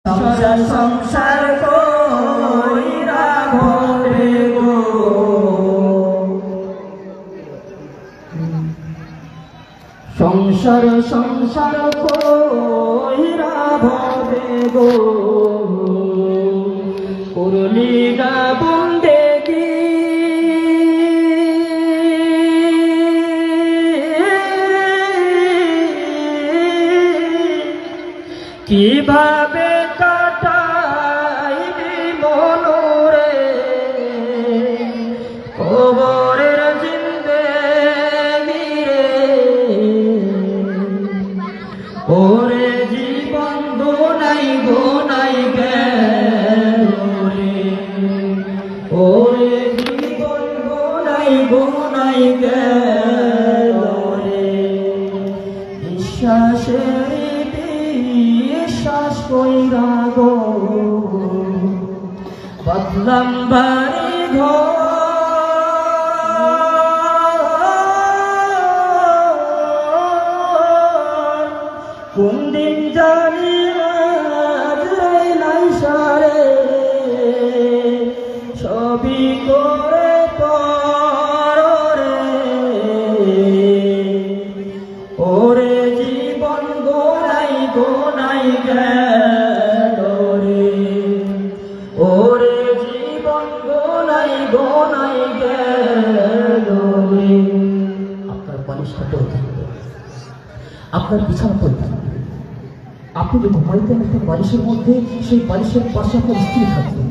সংসার কইরা ভবে গো, সংসার সংসার কইরা ভবে গো, করলি না বন্দেগি কিভাবে কাটাইবি মনরে কবরের জিন্দেগি রে, ওরে জীবন গোনাই গোনাই গেল রে, ওরে জীবন গোনাই গোনাই গেল রে, বিশ্বাসের বিশ্বাস কইরা গো বদলাম বাড়ি ঘর, কোন দিন জানি নাই সারে ছবি করে পরে, ওরে জীবন গোনাই গোনাই গেল রে, ওরে জীবন গোনাই গোনাই গেল রে। আপনার বালিশটা পড়ে থাকবে, আপনার বিছানা পড়ে থাকবে, আপনি যে ঘুমাইতেন একটা বালিশের মধ্যে, সেই বালিশের পাশে আপনার স্ত্রী থাকবে,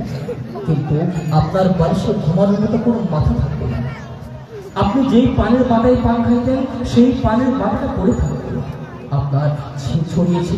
কিন্তু আপনার বালিশের ঘুমানোর মতো কোনো মাথা থাকবে না। আপনি যেই পানের বাটায় পান খাইতেন সেই পানের বাটাটা পড়ে থাকবে, আপনার ছড়িয়েছে